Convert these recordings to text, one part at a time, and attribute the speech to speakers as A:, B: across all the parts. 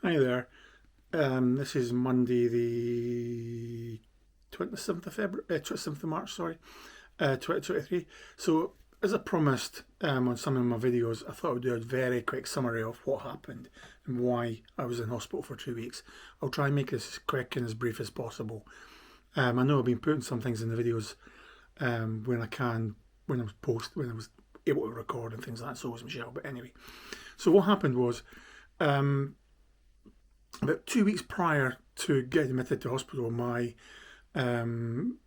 A: Hi there. This is Monday, the 27th of February, 27th of March, sorry, 2023. So, as I promised on some of my videos, I thought I would do a very quick summary of what happened and why I was in hospital for 2 weeks. I'll try and make this as quick and as brief as possible. I know I've been putting some things in the videos when I can, when I was able to record and things like that. So was Michelle. But anyway, so what happened was. About 2 weeks prior to getting admitted to hospital, um,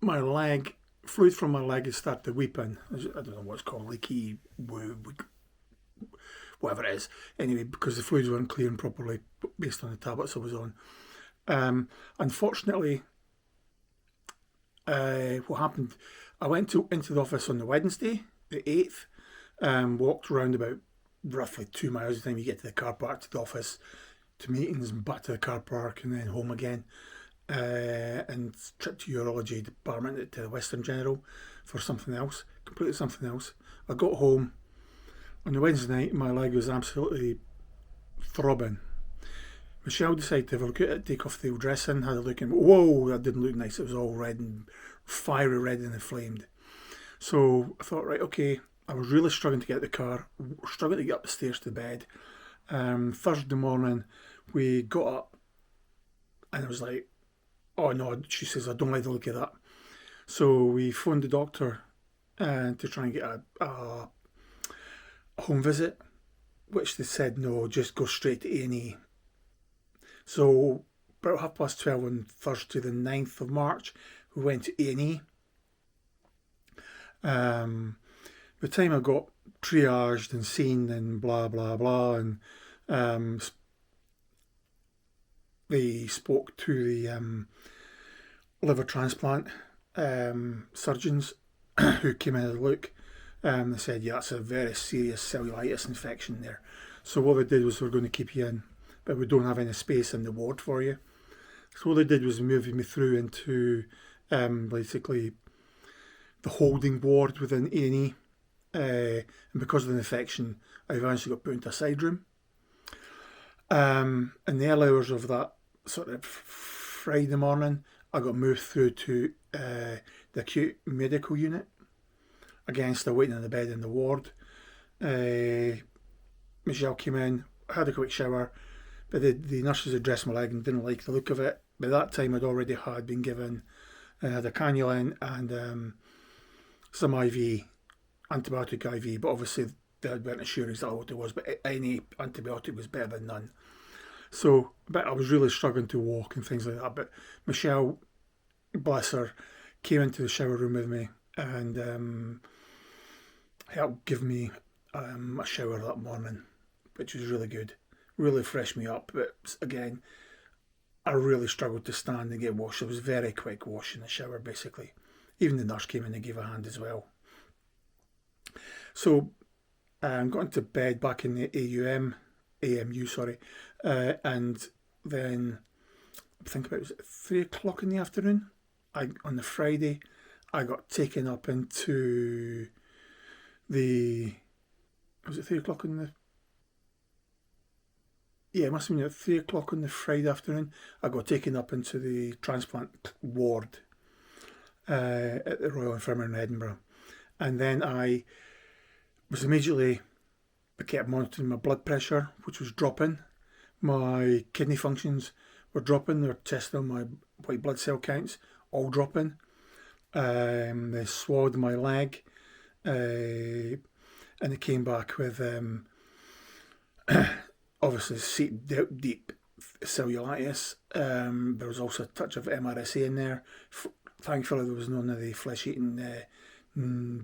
A: my leg, fluid from my leg had started weeping. I don't know what it's called, leaky, whatever it is. Anyway, because the fluids weren't clearing properly based on the tablets I was on. Unfortunately, what happened, I went into the office on the Wednesday, the 8th, walked around about roughly 2 miles by the time you get to the car park, to the office, to meetings, and back to the car park, and then home again. And trip to urology department to the Western General for something else, completely something else. I got home on the Wednesday night, my leg was absolutely throbbing. Michelle decided to have a look at it, take off the old dressing, had a look, and whoa, that didn't look nice. It was all red and fiery red and inflamed. So I thought, right, okay, I was really struggling to get out the car, struggling to get up the stairs to bed. Thursday morning, we got up, and I was like, "Oh no!" She says, "I don't like the look of that." So we phoned the doctor to try and get a home visit, which they said no, just go straight to A&E. So about 12:30 on Thursday, the 9th of March, we went to A&E. By the time I got triaged and seen and blah blah blah, and they spoke to the liver transplant surgeons who came in and had a look. They said, yeah, it's a very serious cellulitis infection there. So what they did was, we're going to keep you in, but we don't have any space in the ward for you. So what they did was move me through into basically the holding ward within A&E. And because of the infection, I eventually got put into a side room. In the early hours of that sort of Friday morning, I got moved through to the acute medical unit. Again, still waiting on the bed in the ward. Michelle came in, had a quick shower, but the nurses had dressed my leg and didn't like the look of it. By that time, I'd already been given the cannula in and some IV, antibiotic IV, but obviously they weren't sure exactly what it was, but any antibiotic was better than none. So, but I was really struggling to walk and things like that. But Michelle, bless her, came into the shower room with me and helped give me a shower that morning, which was really good. Really freshed me up. But again, I really struggled to stand and get washed. It was very quick wash in the shower, basically. Even the nurse came in and gave a hand as well. So got into bed back in the AMU, sorry, and then I think about, was it 3 o'clock in the afternoon? On the Friday, I got taken up into was it 3 o'clock in the? Yeah, it must have been at 3 o'clock on the Friday afternoon. I got taken up into the transplant ward at the Royal Infirmary in Edinburgh, and then I kept monitoring my blood pressure, which was dropping. My kidney functions were dropping. They were testing on my white blood cell counts, all dropping. They swallowed my leg, and they came back with obviously deep cellulitis. There was also a touch of MRSA in there. Thankfully, there was none of the flesh-eating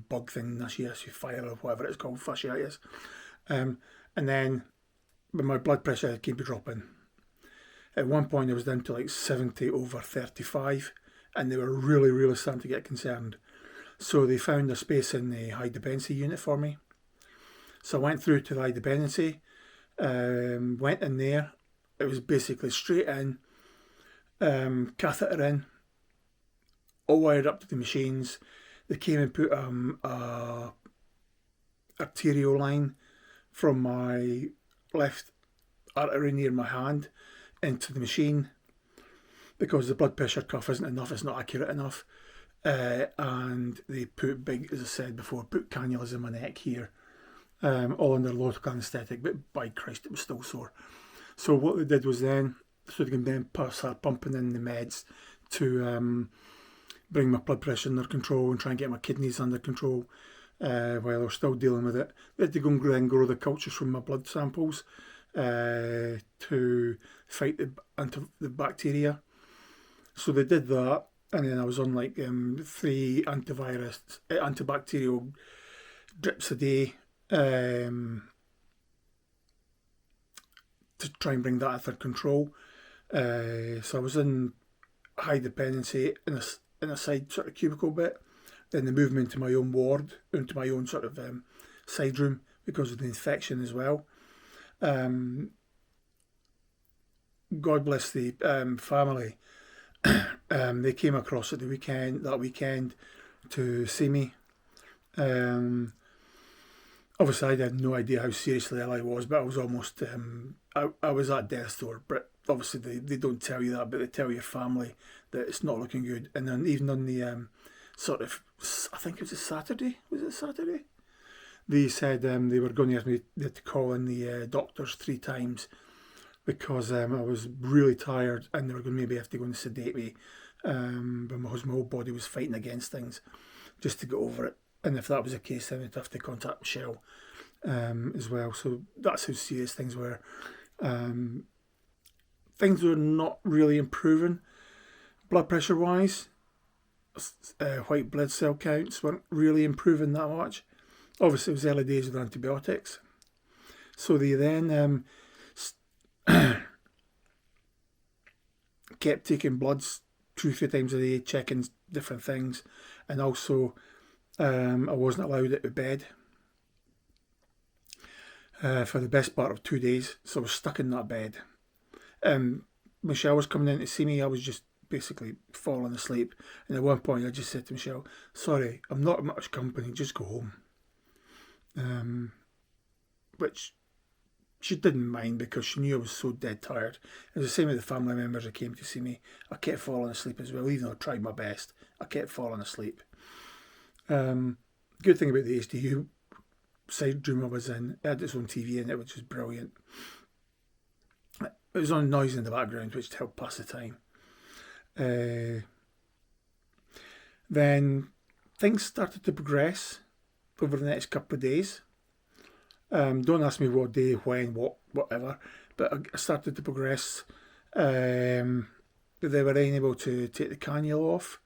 A: bug thing, Nashi fire or whatever it's called, fasciitis. And then when my blood pressure kept dropping, at one point I was down to like 70/35, and they were really, really starting to get concerned. So they found a space in the high dependency unit for me. So I went through to the high dependency, went in there. It was basically straight in, catheter in, all wired up to the machines. They came and put a arterial line from my left artery near my hand into the machine because the blood pressure cuff isn't enough, it's not accurate enough. And they put big, as I said before, put cannulas in my neck here, all under local anaesthetic, but by Christ, it was still sore. So what they did was then, so they can then start pumping in the meds to bring my blood pressure under control and try and get my kidneys under control while I was still dealing with it. They had to go and then grow the cultures from my blood samples to fight the bacteria. So they did that, and then I was on like 3 antibacterial drips a day to try and bring that under control. So I was in high dependency in a side sort of cubicle bit. Then they moved me into my own ward, into my own sort of side room because of the infection as well. God bless the family. They came across at that weekend to see me. Obviously, I had no idea how seriously ill I was, but I was almost, I was at death's door. But obviously, they don't tell you that, but they tell your family that it's not looking good. And then even on the sort of, I think it was a Saturday, they said they were going to have me, they had to call in the doctors 3 times because I was really tired and they were going to maybe have to go and sedate me. But my whole body was fighting against things just to get over it. And if that was the case, then I'd have to contact Michelle as well. So that's how serious things were. Things were not really improving blood pressure wise. White blood cell counts weren't really improving that much. Obviously, it was early days with antibiotics. So they then kept taking bloods 2-3 times a day, checking different things, and also I wasn't allowed out of bed for the best part of 2 days, so I was stuck in that bed. Michelle was coming in to see me. I was just basically falling asleep, and at one point I just said to Michelle, "Sorry, I'm not much company, just go home." Which she didn't mind because she knew I was so dead tired. It was the same with the family members that came to see me. I kept falling asleep as well, even though I tried my best. I kept falling asleep. Good thing about the HDU side room I was in, it had its own TV in it, which was brilliant. It was on noise in the background, which helped pass the time. Then things started to progress over the next couple of days. Don't ask me what day, when, whatever, but I started to progress. They were unable to take the cannula off.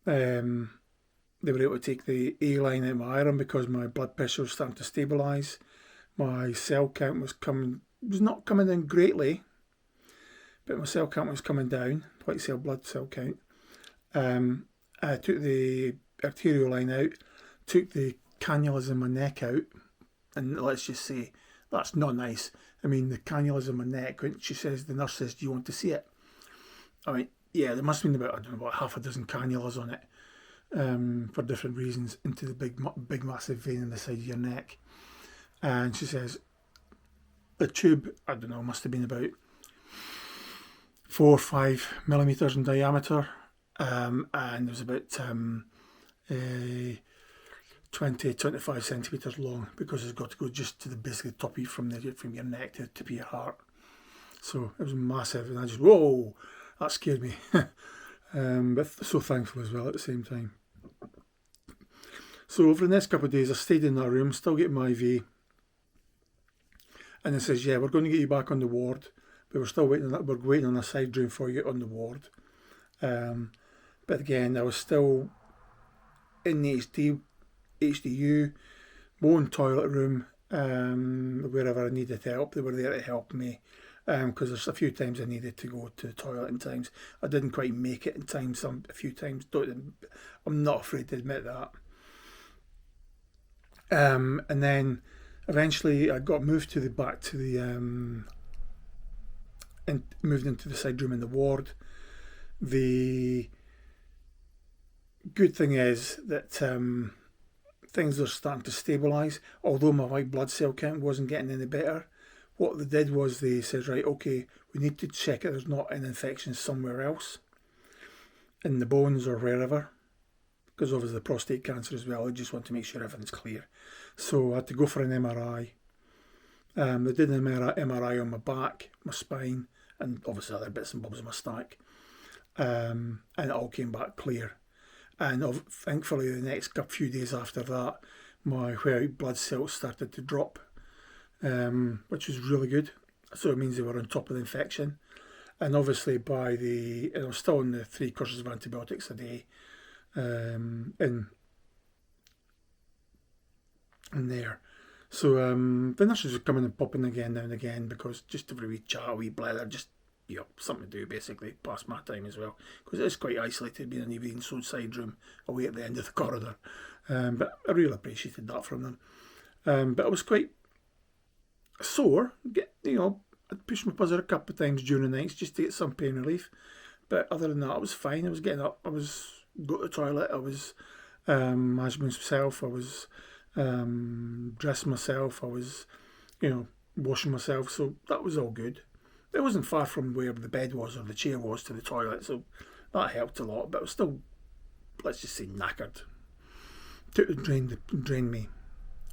A: They were able to take the A line out of my iron because my blood pressure was starting to stabilise. My cell count was not coming in greatly, but my cell count was coming down, white cell blood cell count. I took the arterial line out, took the cannulas in my neck out, and let's just say that's not nice. I mean, the cannulas in my neck, when the nurse says, "Do you want to see it?" I mean, yeah, there must have been about half a dozen cannulas on it for different reasons into the big massive vein in the side of your neck. And she says, the tube, I don't know, must have been about 4 or 5 millimeters in diameter, and it was about 20-25 centimeters long because it's got to go just to basically top of you from your neck to the tip of your heart. So it was massive, and I just, whoa, that scared me. But so thankful as well at the same time. So over the next couple of days, I stayed in that room, still getting my IV. And it says, "Yeah, we're going to get you back on the ward, but we're still waiting on a side room for you on the ward." But again, I was still in the HDU, my own toilet room, wherever I needed help. They were there to help me because there's a few times I needed to go to the toilet and times I didn't quite make it in time. A few times, I'm not afraid to admit that. And then eventually I got moved and moved into the side room in the ward. The good thing is that things are starting to stabilise, although my white blood cell count wasn't getting any better. what they did was they said, right, okay, we need to check that there's not an infection somewhere else in the bones or wherever, because obviously the prostate cancer as well. I just want to make sure everything's clear. So I had to go for an MRI. They did an MRI on my back, my spine, and obviously other bits and bobs of my stack. And it all came back clear. And thankfully the next few days after that, my white blood cells started to drop, which was really good. So it means they were on top of the infection. And obviously and I was still on the 3 courses of antibiotics a day, in there. So the nurses would come in and pop in again now and again, because just every wee chat, a wee blather, just something to do basically, pass my time as well, because it is quite isolated being in an evening side room away at the end of the corridor. But I really appreciated that from them. But I was quite sore. I'd push my buzzer a couple of times during the nights just to get some pain relief. But other than that, I was fine. I was getting up. I was going to the toilet. I was managing myself. I was dressing myself. I was, washing myself. So that was all good. It wasn't far from where the bed was or the chair was to the toilet, so that helped a lot. But I was still, let's just say, knackered. Drained me,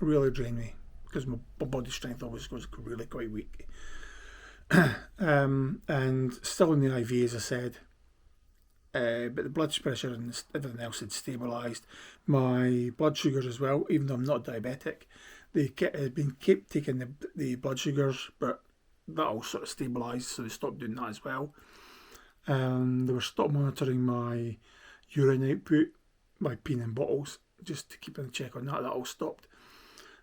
A: really drained me, because my body strength always was really quite weak. And still in the IV, as I said. But the blood pressure and everything else had stabilised. My blood sugars as well, even though I'm not diabetic, they kept taking the blood sugars, but that all sort of stabilised, so they stopped doing that as well. They were stopped monitoring my urine output by peeing in bottles, just to keep in check on that. That all stopped.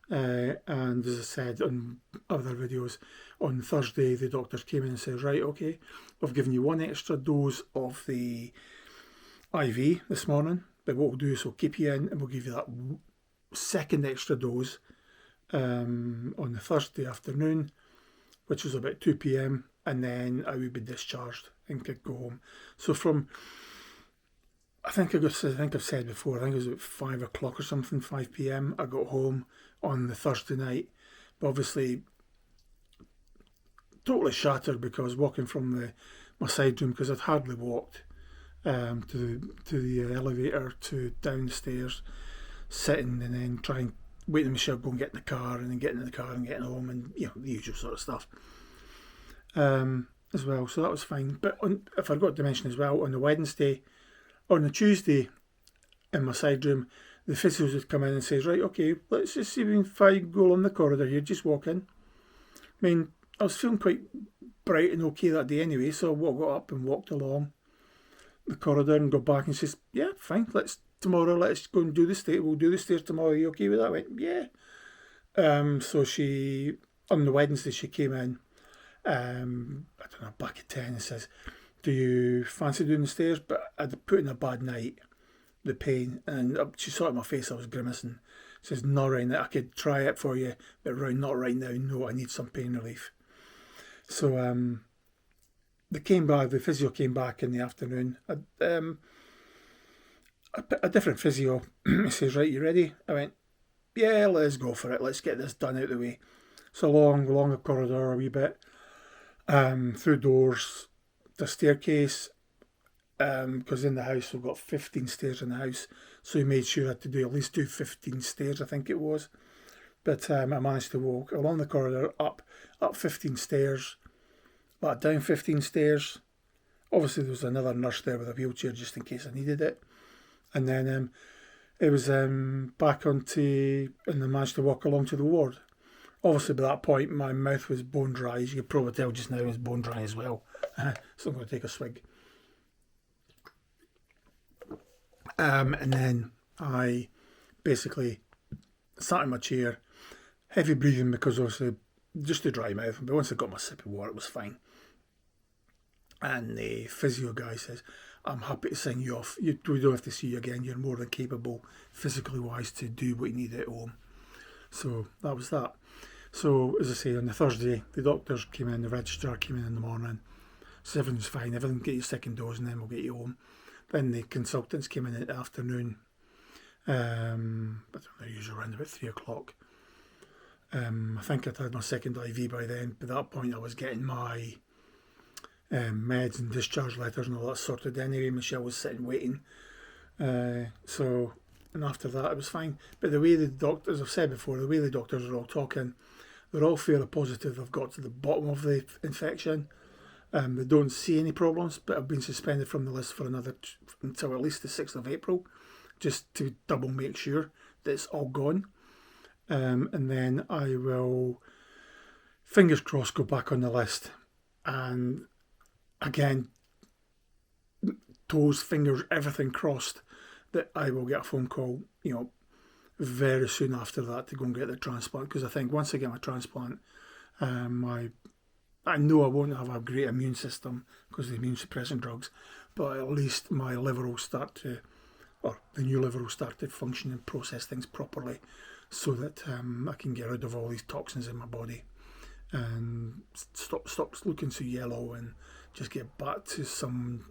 A: And as I said on other videos, on Thursday the doctors came in and said, right, okay, we've given you 1 extra dose of the IV this morning, but what we'll do is we'll keep you in and we'll give you that 2nd extra dose on the Thursday afternoon, which was about 2 p.m, and then I would be discharged and could go home. So from, I think I've said before, I think it was about 5 o'clock or something, 5 p.m, I got home on the Thursday night. But obviously totally shattered, because walking from my side room, because I'd hardly walked to the elevator to downstairs, sitting and then trying waiting for Michelle to go and get in the car, and then getting in the car and getting home, and the usual sort of stuff as well. So that was fine. But I forgot to mention as well, on the Tuesday in my side room, the physios would come in and say, right, okay, let's just see if I go along the corridor here, just walk in. I mean, I was feeling quite bright and okay that day anyway, so I got up and walked along the corridor and got back and says, yeah, fine, tomorrow let's go and do the stairs. We'll do the stairs tomorrow. Are you okay with that? I went, yeah. So on the Wednesday, she came in, I don't know, back at 10, and says, do you fancy doing the stairs? But I'd put in a bad night, the pain, and she saw it in my face, I was grimacing. She says, not right now, I could try it for you, but not right now, no, I need some pain relief. So the physio came back in the afternoon. A different physio. He says, right, you ready? I went, yeah, let's go for it. Let's get this done out of the way. So along a corridor a wee bit, through doors, the staircase, because in the house we've got 15 stairs in the house, so he made sure I had to at least do 15 stairs, I think it was. But I managed to walk along the corridor, up 15 stairs, back down 15 stairs. Obviously there was another nurse there with a wheelchair just in case I needed it. And then it was back onto, and I managed to walk along to the ward. Obviously by that point my mouth was bone dry, as you can probably tell just now, it was bone dry as well. So I'm going to take a swig. And then I basically sat in my chair, heavy breathing, because obviously just a dry mouth, but once I got my sip of water it was fine. And the physio guy says, I'm happy to sign you off. We don't have to see you again. You're more than capable, physically wise, to do what you need at home. So that was that. So as I say, on the Thursday, the doctors came in, the registrar came in the morning. So everything's fine. Everything, get your 2nd dose and then we'll get you home. Then the consultants came in the afternoon. I don't know, usually around about 3 o'clock. I think I'd had my second IV by then. By that point, I was getting my meds and discharge letters and all that sorted anyway. Michelle was sitting waiting. And after that, it was fine. But the way the doctors, as I've said before, the way the doctors are all talking, they're all fairly positive. They've got to the bottom of the infection. They don't see any problems, but I've been suspended from the list for until at least the 6th of April, just to double make sure that it's all gone. And then I will, fingers crossed, go back on the list. And again, toes, fingers, everything crossed that I will get a phone call, very soon after that to go and get the transplant. Because I think once I get my transplant, I know I won't have a great immune system because of the immune suppressant drugs, but at least my liver will the new liver will start to function and process things properly, so that I can get rid of all these toxins in my body and stop looking so yellow and just get back to some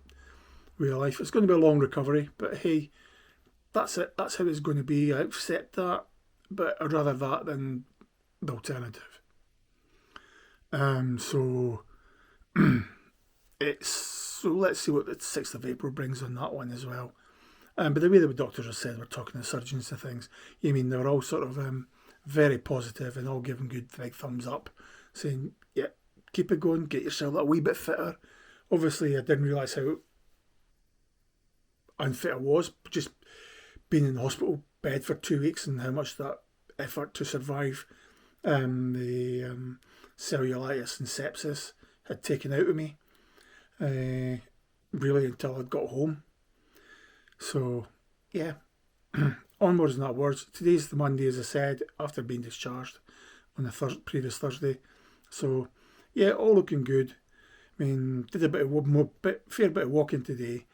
A: real life. It's going to be a long recovery, but hey, that's it. That's how it's going to be. I accept that, but I'd rather that than the alternative. So let's see what the 6th of April brings on that one as well. But the way the doctors have said, we're talking to surgeons and things, they were all sort of very positive and all giving good big thumbs up, saying, yeah, keep it going, get yourself a wee bit fitter. Obviously, I didn't realise how unfit I was, just being in the hospital bed for 2 weeks and how much that effort to survive the cellulitis and sepsis had taken out of me, really until I'd got home. So, yeah, onwards and upwards. Today's the Monday, as I said, after being discharged on the previous Thursday. So, yeah, all looking good. Did a fair bit of walking today.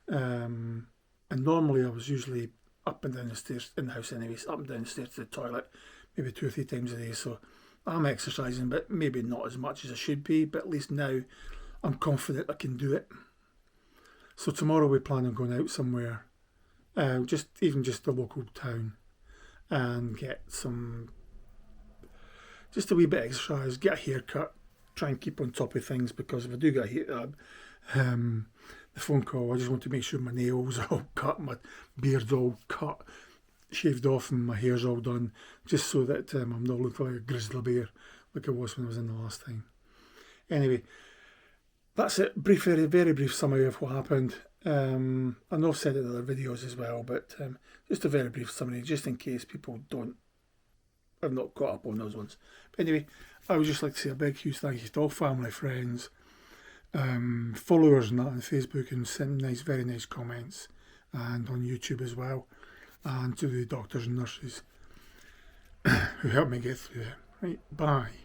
A: And normally I was usually up and down the stairs, in the house anyways, up and down the stairs to the toilet, maybe 2 or 3 times a day. So I'm exercising, but maybe not as much as I should be. But at least now I'm confident I can do it. So tomorrow we plan on going out somewhere, just the local town, and get just a wee bit of exercise, get a haircut, try and keep on top of things, because if I do get the phone call, I just want to make sure my nails are all cut, my beard's all cut, shaved off, and my hair's all done, just so that I'm not looking like a grizzly bear like I was when I was in the last time. Anyway, that's it. Very, very brief summary of what happened. I know I've said it in other videos as well, but just a very brief summary, just in case people have not caught up on those ones. But anyway, I would just like to say a big, huge thank you to all family, friends, followers and that on Facebook, and send very nice comments, and on YouTube as well, and to the doctors and nurses who helped me get through it. Right, bye.